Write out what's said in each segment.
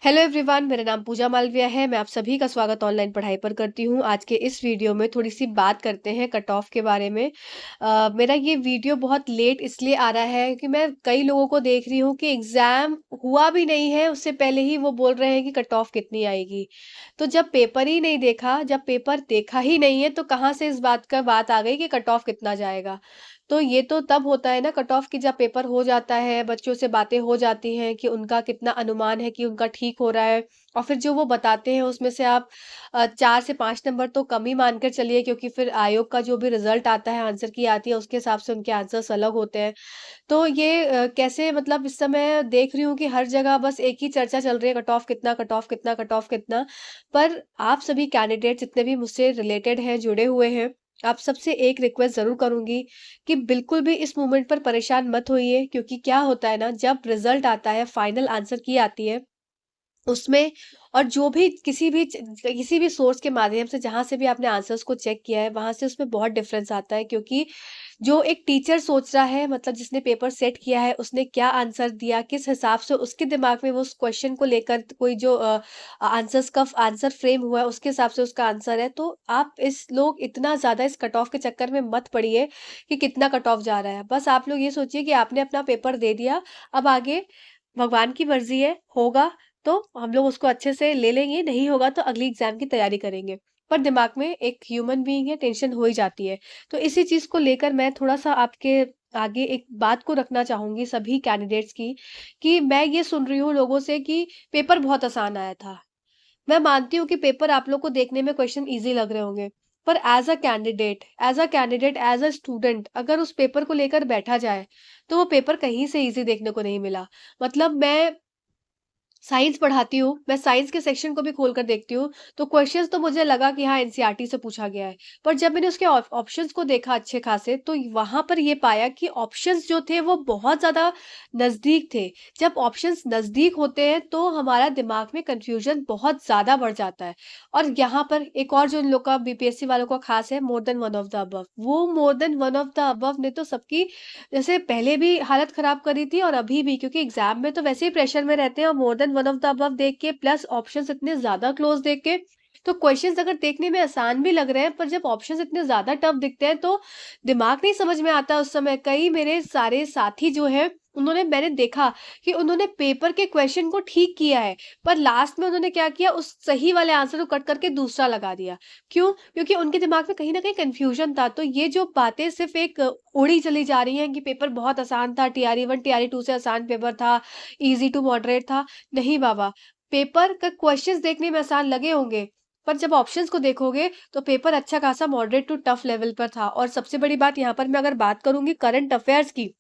Hello everyone, मेरा नाम पूजा मालविया है। मैं आप सभी का स्वागत ऑनलाइन पढ़ाई पर करती हूँ। आज के इस वीडियो में थोड़ी-सी बात करते हैं कट ऑफ के बारे में। मेरा ये वीडियो बहुत लेट इसलिए आ रहा है कि मैं कई लोगों को देख रही हूँ कि एग्ज़ाम हुआ भी नहीं है, उससे पहले ही वो बोल रहे हैं कि कट ऑफ कितनी आएगी। तो जब पेपर ही नहीं देखा, जब पेपर देखा ही नहीं है, तो कहाँ से इस बात आ गई कि कट ऑफ कितना जाएगा। तो ये तो तब होता है ना कट ऑफ की जब पेपर हो जाता है, बच्चों से बातें हो जाती हैं कि उनका कितना अनुमान है कि उनका ठीक हो रहा है और फिर जो वो बताते हैं उसमें से आप 4 से 5 नंबर तो कम ही मान कर चलिए क्योंकि फिर आयोग का जो भी रिज़ल्ट आता है, आंसर की आती है, उसके हिसाब से उनके आंसर्स अलग होते हैं। तो ये कैसे मतलब इस समय देख रही हूँ कि हर जगह बस एक ही चर्चा चल रही है कट ऑफ कितना, कट ऑफ कितना, कट ऑफ कितना। पर आप सभी कैंडिडेट्स जितने भी मुझसे रिलेटेड हैं, जुड़े हुए हैं, आप सबसे एक रिक्वेस्ट ज़रूर करूँगी कि बिल्कुल भी इस मोमेंट पर परेशान मत होइए क्योंकि क्या होता है ना जब रिजल्ट आता है फाइनल आंसर की आती है उसमें और जो भी किसी भी सोर्स के माध्यम से जहाँ से भी आपने आंसर्स को चेक किया है वहां से उसमें बहुत डिफरेंस आता है क्योंकि जो एक टीचर सोच रहा है मतलब जिसने पेपर सेट किया है उसने क्या आंसर दिया किस हिसाब से उसके दिमाग में वो उस क्वेश्चन को लेकर कोई जो आंसर्स का आंसर फ्रेम हुआ है उसके हिसाब से उसका आंसर है तो आप इस लोग इतना ज्यादा इस कट ऑफ के चक्कर में मत पड़िए कि कितना कट ऑफ जा रहा है। बस आप लोग ये सोचिए कि आपने अपना पेपर दे दिया, अब आगे भगवान की मर्जी है, होगा तो हम लोग उसको अच्छे से ले लेंगे, नहीं होगा तो अगली एग्जाम की तैयारी करेंगे। पर दिमाग में एक ह्यूमन बीइंग है, टेंशन हो ही जाती है। तो इसी चीज़ को लेकर मैं थोड़ा-सा आपके आगे एक बात को रखना चाहूँगी सभी कैंडिडेट्स की, कि मैं ये सुन रही हूँ लोगों से कि पेपर बहुत आसान आया था। मैं मानती हूँ कि पेपर आप लोग को देखने में क्वेश्चन ईज़ी लग रहे होंगे, पर एज़ अ स्टूडेंट अगर उस पेपर को लेकर बैठा जाए, तो वो पेपर कहीं से ईज़ी देखने को नहीं मिला। मतलब मैं साइंस पढ़ाती हूँ, मैं साइंस के सेक्शन को भी खोल कर देखती हूँ, तो क्वेश्चंस तो मुझे लगा कि हाँ, एनसीईआरटी से पूछा गया है। पर जब मैंने उसके ऑप्शंस को देखा अच्छे खासे, तो वहाँ पर ये पाया कि ऑप्शंस जो थे, वो बहुत ज़्यादा नज़दीक थे। जब ऑप्शंस नज़दीक होते हैं, तो हमारा दिमाग में कन्फ्यूज़न बहुत ज़्यादा बढ़ जाता है। और यहाँ पर एक और जो इन लोग का बीपीएससी वालों का ख़ास है, more than one of the above. वो more than one of the above ने तो सबकी जैसे पहले भी हालत खराब करी थी और अभी भी क्योंकि एग्जाम में तो वैसे ही प्रेशर में रहते हैं और मोर than one of the above देख के प्लस ऑप्शंस इतने ज्यादा क्लोज देख के तो क्वेश्चंस अगर देखने में आसान भी लग रहे हैं पर जब ऑप्शंस इतने ज्यादा टफ दिखते हैं तो दिमाग नहीं समझ में आता उस समय। कई मेरे सारे साथी जो है उन्होंने मैंने देखा कि उन्होंने पेपर के क्वेश्चन को ठीक किया है पर लास्ट में उन्होंने क्या किया उस सही वाले आंसर को कट करके दूसरा लगा दिया। क्यों? क्योंकि उनके दिमाग में कहीं न कहीं कन्फ्यूज़न था। तो ये जो बातें सिर्फ़ एक उड़ी चली जा रही हैं कि पेपर बहुत आसान था, टीआरई 1, टीआरई 2 से आसान पेपर था, ईज़ी टू मॉडरेट था। नहीं बाबा, पेपर का क्वेश्चन्स देखने में आसान लगे होंगे, पर जब ऑप्शंस को देखोगे तो पेपर अच्छा खासा मॉडरेट टू टफ लेवल पर था। और सबसे बड़ी बात यहाँ पर मैं अगर बात करूँगी करंट अफ़ेयर्स की,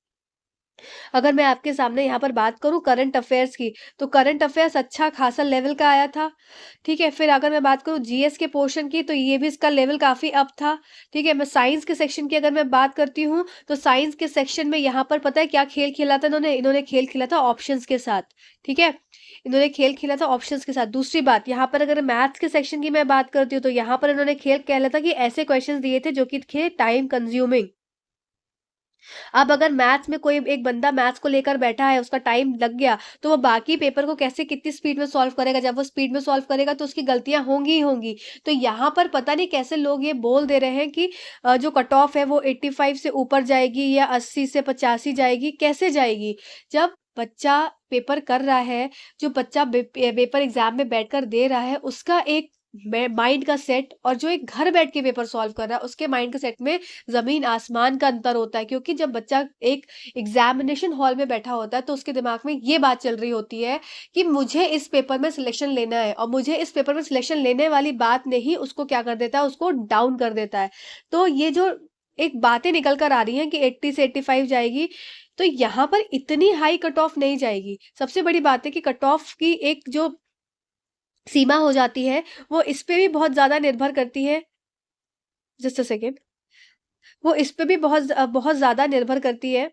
अगर मैं आपके सामने यहाँ पर बात करूँ करंट अफ़ेयर्स की, तो करंट अफ़ेयर्स अच्छा खासा लेवल का आया था। ठीक है? फिर अगर मैं बात करूँ जीएस के पोर्शन की, तो ये भी इसका लेवल काफ़ी अप था। ठीक है? मैं साइंस के सेक्शन की अगर मैं बात करती हूँ, तो साइंस के सेक्शन में यहाँ पर पता है क्या खेल खेला था इन्होंने? इन्होंने खेल खेला था ऑप्शंस के साथ। ठीक है? इन्होंने खेल खेला था ऑप्शंस के साथ। दूसरी बात, यहाँ पर अगर मैथ्स के सेक्शन की मैं बात करती हूँ, तो यहाँ पर इन्होंने खेल खेला था कि ऐसे क्वेश्चंस दिए थे जो कि थे टाइम कंज्यूमिंग। अब अगर मैथ्स में कोई एक बंदा मैथ्स को लेकर बैठा है, उसका टाइम लग गया, तो वो बाकी पेपर को कैसे कितनी स्पीड में सॉल्व करेगा? जब वो स्पीड में सॉल्व करेगा तो उसकी गलतियाँ होंगी ही होंगी। तो यहाँ पर पता नहीं कैसे लोग ये बोल दे रहे हैं कि जो कट ऑफ है वो 85 से ऊपर जाएगी या 80 से 85 जाएगी, कैसे जाएगी? जब बच्चा पेपर कर रहा है, जो बच्चा पेपर एग्ज़ाम में बैठकर दे रहा है, उसका एक माइंड का सेट और जो एक घर बैठ के पेपर सॉल्व कर रहा है, उसके माइंड के सेट में ज़मीन आसमान का अंतर होता है। क्योंकि जब बच्चा एक एग्ज़ामिनेशन हॉल में बैठा होता है, तो उसके दिमाग में ये बात चल रही होती है कि मुझे इस पेपर में सिलेक्शन लेना है और मुझे इस पेपर में सिलेक्शन लेने वाली बात ने ही उसको क्या कर देता है, उसको डाउन कर देता है। तो ये जो एक बातें निकल कर आ रही हैं कि 80 से 85 जाएगी, तो यहाँ पर इतनी हाई कट ऑफ नहीं जाएगी। सबसे बड़ी बात है कि कट ऑफ की एक जो सीमा हो जाती है, वो इस पे भी बहुत ज़्यादा निर्भर करती है। Just a second. वो इस पे भी बहुत ज़्यादा निर्भर करती है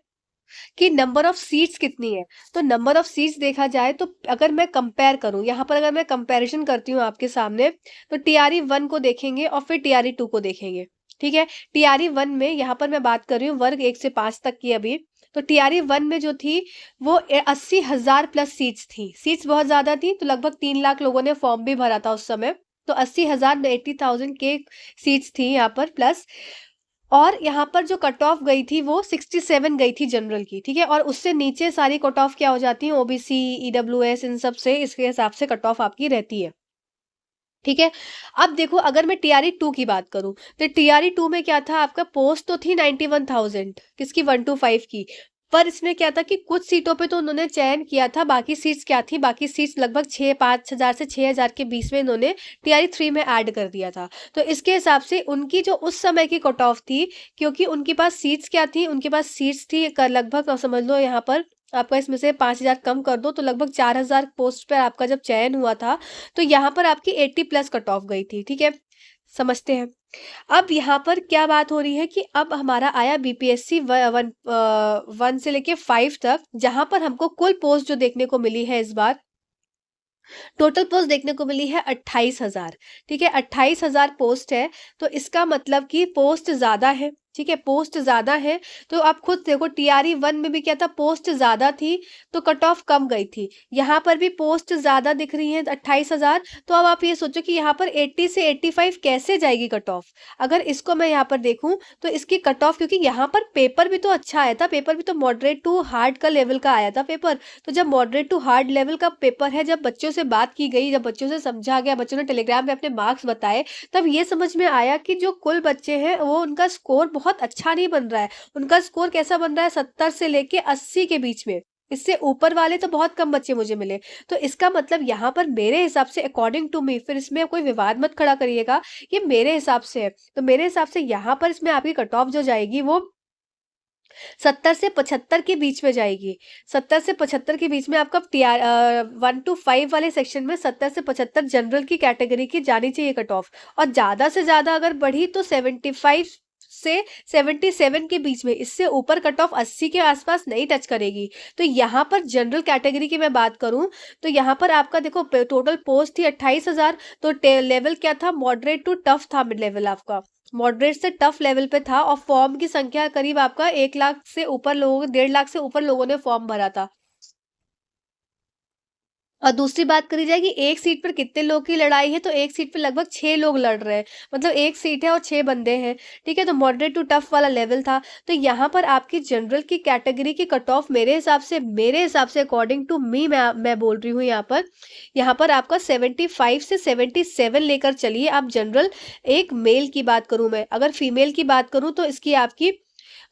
कि नंबर ऑफ सीट्स कितनी है। तो नंबर ऑफ सीट्स देखा जाए तो अगर मैं कंपेयर करूँ, यहाँ पर अगर मैं कंपैरिज़न करती हूँ आपके सामने, तो टीआरई 1 को देखेंगे और फिर टीआरई 2 को देखेंगे। ठीक है? टीआरई 1 में यहाँ पर मैं बात कर रही हूँ वर्ग 1 से 5 तक की अभी। तो टीआरई 1 में जो थी वो 80,000 प्लस सीट्स थी। सीट्स बहुत ज़्यादा थी, तो लगभग 3 लाख लोगों ने फॉर्म भी भरा था उस समय। तो 80,000 में 80,000 के सीट्स थी यहाँ पर प्लस, और यहाँ पर जो कट ऑफ गई थी वो 67 गई थी जनरल की, ठीक है? और उससे नीचे सारी कट ऑफ क्या हो जाती है, ओबीसी, ईडब्ल्यूएस, इन सब से इसके हिसाब से कट ऑफ आपकी रहती है। ठीक है? अब देखो, अगर मैं टीआरई 2 की बात करूँ, तो टीआरई 2 में क्या था, आपका पोस्ट तो थी 91,000 किसकी, 1-5 की। पर इसमें क्या था कि कुछ सीटों पे तो उन्होंने चयन किया था, बाकी सीट्स क्या थी, बाकी सीट्स लगभग 5,000 से 6,000 के बीच में इन्होंने टीआरई 3 में ऐड कर दिया था। तो इसके हिसाब से उनकी जो उस समय की कट ऑफ थी, क्योंकि उनके पास सीट्स क्या थी, उनके पास सीट्स थी लगभग समझ लो यहाँ पर आपका इसमें से 5,000 कम कर दो तो लगभग 4,000 पोस्ट पर आपका जब चयन हुआ था, तो यहाँ पर आपकी 80 प्लस कट ऑफ गई थी, ठीक है? समझते हैं। अब यहाँ पर क्या बात हो रही है कि अब हमारा आया बीपीएससी 1 से लेके 5 तक, जहाँ पर हमको कुल पोस्ट जो देखने को मिली है इस बार, टोटल पोस्ट देखने को मिली है 28,000, ठीक है? 28,000 पोस्ट है, तो इसका मतलब कि पोस्ट ज़्यादा है, ठीक है? पोस्ट ज़्यादा है, तो आप खुद देखो टीआरई 1 में भी क्या था, पोस्ट ज़्यादा थी, तो कट ऑफ कम गई थी। यहाँ पर भी पोस्ट ज़्यादा दिख रही है 28,000, तो अब आप ये सोचो कि यहाँ पर 80 से 85 कैसे जाएगी कट ऑफ? अगर इसको मैं यहाँ पर देखूँ, तो इसकी कट ऑफ, क्योंकि यहाँ पर पेपर भी तो अच्छा आया था, पेपर भी तो मॉडरेट टू हार्ड का लेवल का आया था पेपर। तो जब मॉडरेट टू हार्ड लेवल का पेपर है, जब बच्चों से बात की गई, जब बच्चों से समझा गया, बच्चों ने टेलीग्राम पे अपने मार्क्स बताए, तब ये समझ में आया कि जो कुल बच्चे हैं वो उनका स्कोर बहुत अच्छा नहीं बन रहा है। उनका स्कोर कैसा बन रहा है, 70 से लेके 80 के बीच में। इससे ऊपर वाले तो बहुत कम बच्चे मुझे मिले। तो इसका मतलब यहाँ पर मेरे हिसाब से, अकॉर्डिंग टू मी, फिर इसमें कोई विवाद मत खड़ा करिएगा, ये मेरे हिसाब से है। तो मेरे हिसाब से यहाँ पर इसमें आपकी कट ऑफ जो जाएगी वो 70 से 75 के बीच में जाएगी। 70 से 75 के बीच में आपका 1 to 5 वाले सेक्शन में 70 से 75 जनरल की कैटेगरी की जानी चाहिए कट ऑफ, और ज़्यादा से ज़्यादा अगर बढ़ी तो 75 से 77 के बीच में। इससे ऊपर कट ऑफ 80 के आसपास नहीं टच करेगी। तो यहाँ पर जनरल कैटेगरी की मैं बात करूँ, तो यहाँ पर आपका देखो टोटल पोस्ट थी 28,000, तो लेवल क्या था, मॉडरेट टू टफ था मिड लेवल आपका, मॉडरेट से टफ लेवल पे था, और फॉर्म की संख्या करीब आपका 1 लाख से ऊपर लोगों, 1.5 लाख से ऊपर लोगों ने फॉर्म भरा था। और दूसरी बात करी जाए कि एक सीट पर कितने लोग की लड़ाई है, तो एक सीट पे लगभग 6 लोग लड़ रहे हैं, मतलब एक सीट है और 6 बंदे हैं, ठीक है? तो मॉडरेट टू टफ वाला लेवल था। तो यहाँ पर आपकी जनरल की कैटेगरी की कट ऑफ मेरे हिसाब से अकॉर्डिंग टू मी, मैं बोल रही हूँ यहाँ पर आपका 75 से 77 लेकर चलिए आप जनरल। एक मेल की बात करूँ मैं, अगर फीमेल की बात करूँ तो इसकी आपकी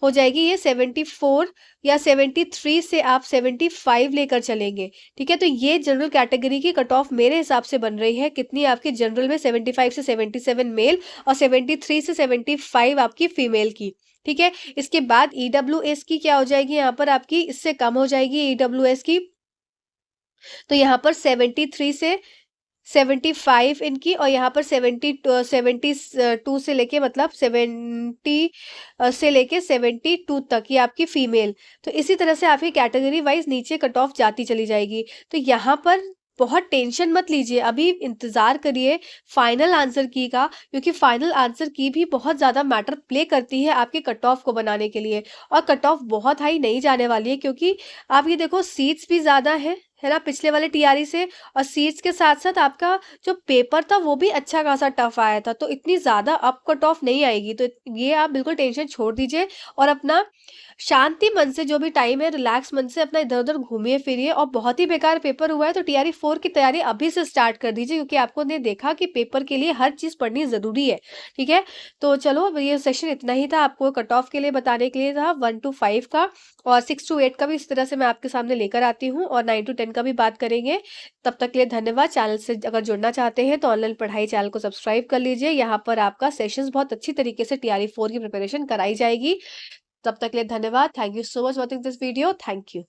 हो जाएगी ये 74 या 73 से आप 75 लेकर चलेंगे, ठीक है? तो ये जनरल कैटेगरी की कट ऑफ मेरे हिसाब से बन रही है, कितनी आपकी जनरल में, 75 से 77 मेल और 73 से 75 आपकी फीमेल की, ठीक है? इसके बाद ईडब्ल्यूएस की क्या हो जाएगी, यहाँ पर आपकी इससे कम हो जाएगी ईडब्ल्यूएस की, तो यहाँ पर 73 से 75 इनकी, और यहाँ पर 72 से लेके, मतलब 70 से लेके 72 तक ये आपकी फीमेल। तो इसी तरह से आपकी कैटेगरी वाइज नीचे कट ऑफ जाती चली जाएगी। तो यहाँ पर बहुत टेंशन मत लीजिए, अभी इंतजार करिए फाइनल आंसर की का, क्योंकि फाइनल आंसर की भी बहुत ज़्यादा मैटर प्ले करती है आपके कट ऑफ को बनाने के लिए। और कट ऑफ बहुत हाई नहीं जाने वाली है, क्योंकि आप ये देखो सीट्स भी ज़्यादा है ना पिछले वाले टीआरई से, और सीट्स के साथ साथ आपका जो पेपर था वो भी अच्छा खासा टफ आया था, तो इतनी ज़्यादा अप कट ऑफ नहीं आएगी। तो ये आप बिल्कुल टेंशन छोड़ दीजिए, और अपना शांति मन से, जो भी टाइम है रिलैक्स मन से अपना इधर उधर घूमिए फिरिए। और बहुत ही बेकार पेपर हुआ है, तो टीआरई 4 की तैयारी अभी से स्टार्ट कर दीजिए, क्योंकि आपको ने देखा कि पेपर के लिए हर चीज़ पढ़नी ज़रूरी है, ठीक है? तो चलो, अब ये सेशन इतना ही था, आपको कट ऑफ के लिए बताने के लिए था, 1 to 5 का, और 6 to 8 का भी इस तरह से मैं आपके सामने लेकर आती हूँ, और 9 to 10 का भी बात करेंगे। तब तक के लिए धन्यवाद। चैनल से अगर जुड़ना चाहते हैं तो ऑनलाइन पढ़ाई चैनल को सब्सक्राइब कर लीजिए। यहाँ पर आपका सेशंस बहुत अच्छी तरीके से टीआरई 4 की प्रिपरेशन कराई जाएगी। तब तक के लिए धन्यवाद। Thank you so much watching this video. Thank you.